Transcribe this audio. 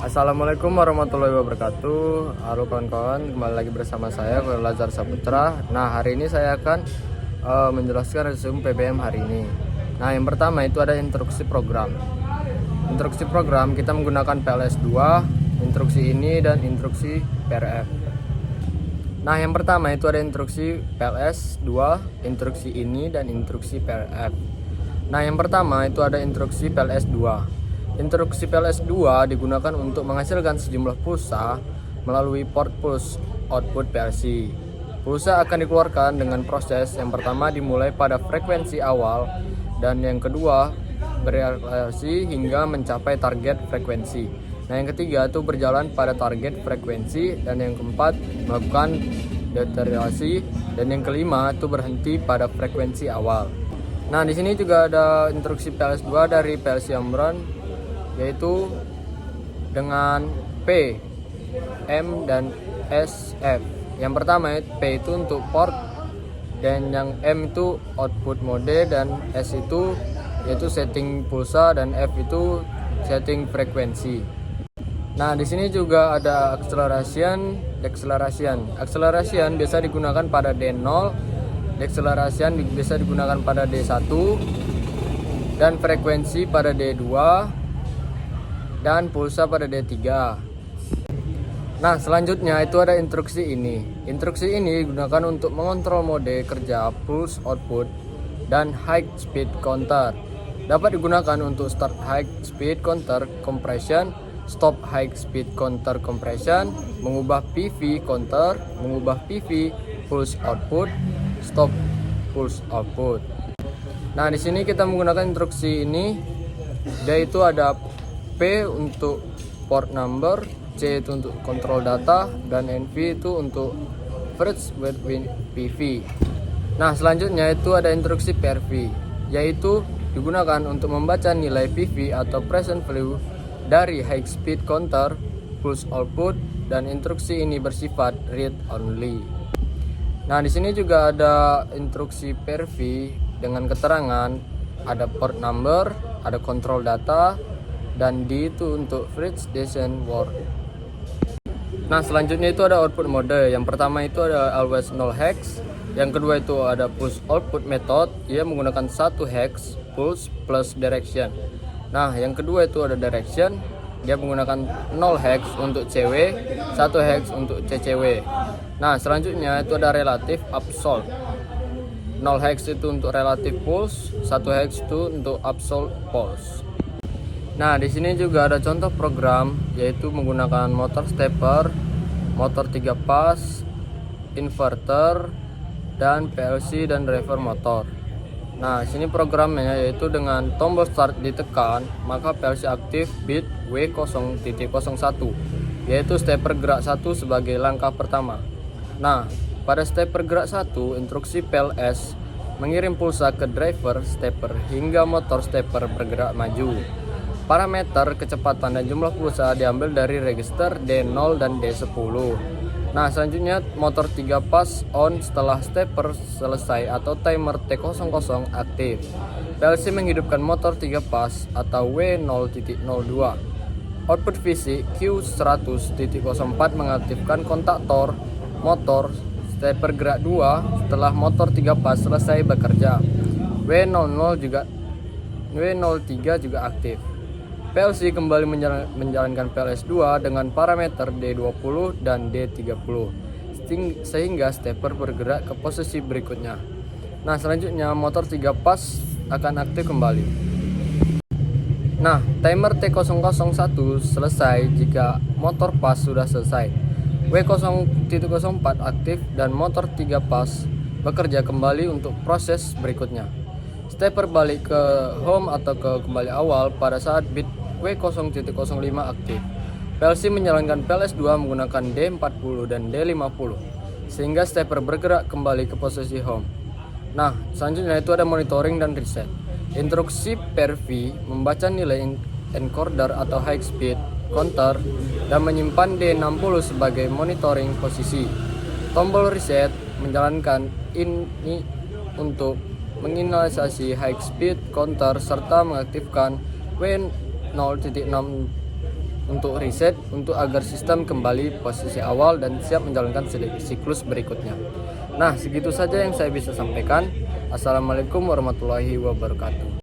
Assalamualaikum warahmatullahi wabarakatuh. Halo kawan-kawan, kembali lagi bersama saya Lazar Saputra. Nah, hari ini saya akan menjelaskan resume PBM hari ini. Nah, yang pertama itu ada instruksi program. Instruksi program kita menggunakan PLS 2, instruksi ini dan instruksi PRF. Nah, yang pertama itu ada instruksi PLS 2, instruksi ini dan instruksi PRF. Nah, yang pertama itu ada instruksi PLS 2. Instruksi PLS 2 digunakan untuk menghasilkan sejumlah pulsa melalui port push output PLC. Pulsa akan dikeluarkan dengan proses yang pertama dimulai pada frekuensi awal dan yang kedua bervariasi hingga mencapai target frekuensi. Nah, yang ketiga itu berjalan pada target frekuensi dan yang keempat melakukan deteriorasi dan yang kelima itu berhenti pada frekuensi awal. Nah, di sini juga ada instruksi PLS 2 dari PLC Ambron, yaitu dengan P, M, dan SF. Yang pertama P itu untuk port, dan yang M itu output mode, dan S itu yaitu setting pulsa, dan F itu setting frekuensi. Nah, di sini juga ada acceleration, deceleration. Acceleration biasa digunakan pada D0, deceleration biasa digunakan pada D1, dan frekuensi pada D2, dan pulsa pada D3. Nah, selanjutnya itu ada instruksi ini. Instruksi ini digunakan untuk mengontrol mode kerja pulse output dan high speed counter. Dapat digunakan untuk start high speed counter compression, stop high speed counter compression, mengubah PV counter, mengubah PV pulse output, stop pulse output. Nah, di sini kita menggunakan instruksi ini, yaitu ada P untuk port number, C itu untuk control data, dan NV itu untuk bridge between PV. Nah, selanjutnya itu ada instruksi PRV, yaitu digunakan untuk membaca nilai PV atau present value dari high speed counter, pulse output, dan instruksi ini bersifat read only. Nah, di sini juga ada instruksi PRV dengan keterangan ada port number, ada control data, dan D itu untuk validation word. Nah, selanjutnya itu ada output mode. Yang pertama itu ada always 0 hex. Yang kedua itu ada push output method. Ia menggunakan 1 hex pulse plus direction. Nah, yang kedua itu ada direction. Dia menggunakan 0 hex untuk CW, 1 hex untuk CCW. Nah, selanjutnya itu ada relative absolute. 0 hex itu untuk relative pulse, 1 hex itu untuk absolute pulse. Nah, di sini juga ada contoh program, yaitu menggunakan motor stepper, motor 3 pas, inverter, dan PLC dan driver motor. Nah, sini programnya yaitu dengan tombol start ditekan, maka PLC aktif bit W0.01, yaitu stepper gerak 1 sebagai langkah pertama. Nah, pada stepper gerak 1, instruksi PLS mengirim pulsa ke driver stepper hingga motor stepper bergerak maju. Parameter kecepatan dan jumlah pulsa diambil dari register D0 dan D10. Nah, selanjutnya motor 3 pas on setelah stepper selesai atau timer T00 aktif. PLC menghidupkan motor 3 pas atau W0.02. Output fisik Q100.04 mengaktifkan kontaktor motor stepper gerak 2 setelah motor 3 pas selesai bekerja. W03 juga aktif. PLC kembali menjalankan PLS 2 dengan parameter D20 dan D30 sehingga stepper bergerak ke posisi berikutnya. Nah, selanjutnya motor 3 pas akan aktif kembali. Nah, timer T001 selesai jika motor pas sudah selesai. W0.04 aktif dan motor 3 pas bekerja kembali untuk proses berikutnya. Stepper balik ke home atau ke kembali awal pada saat bit W0.05 aktif. PLC menjalankan PLS 2 menggunakan D40 dan D50 sehingga stepper bergerak kembali ke posisi home. Nah, selanjutnya itu ada monitoring dan reset. Instruksi PRV membaca nilai encoder atau high speed counter dan menyimpan D60 sebagai monitoring posisi. Tombol reset menjalankan ini untuk menginisiasi high speed counter serta mengaktifkan W0.6 untuk riset untuk agar sistem kembali posisi awal dan siap menjalankan siklus berikutnya. Nah, segitu saja yang saya bisa sampaikan. Assalamualaikum warahmatullahi wabarakatuh.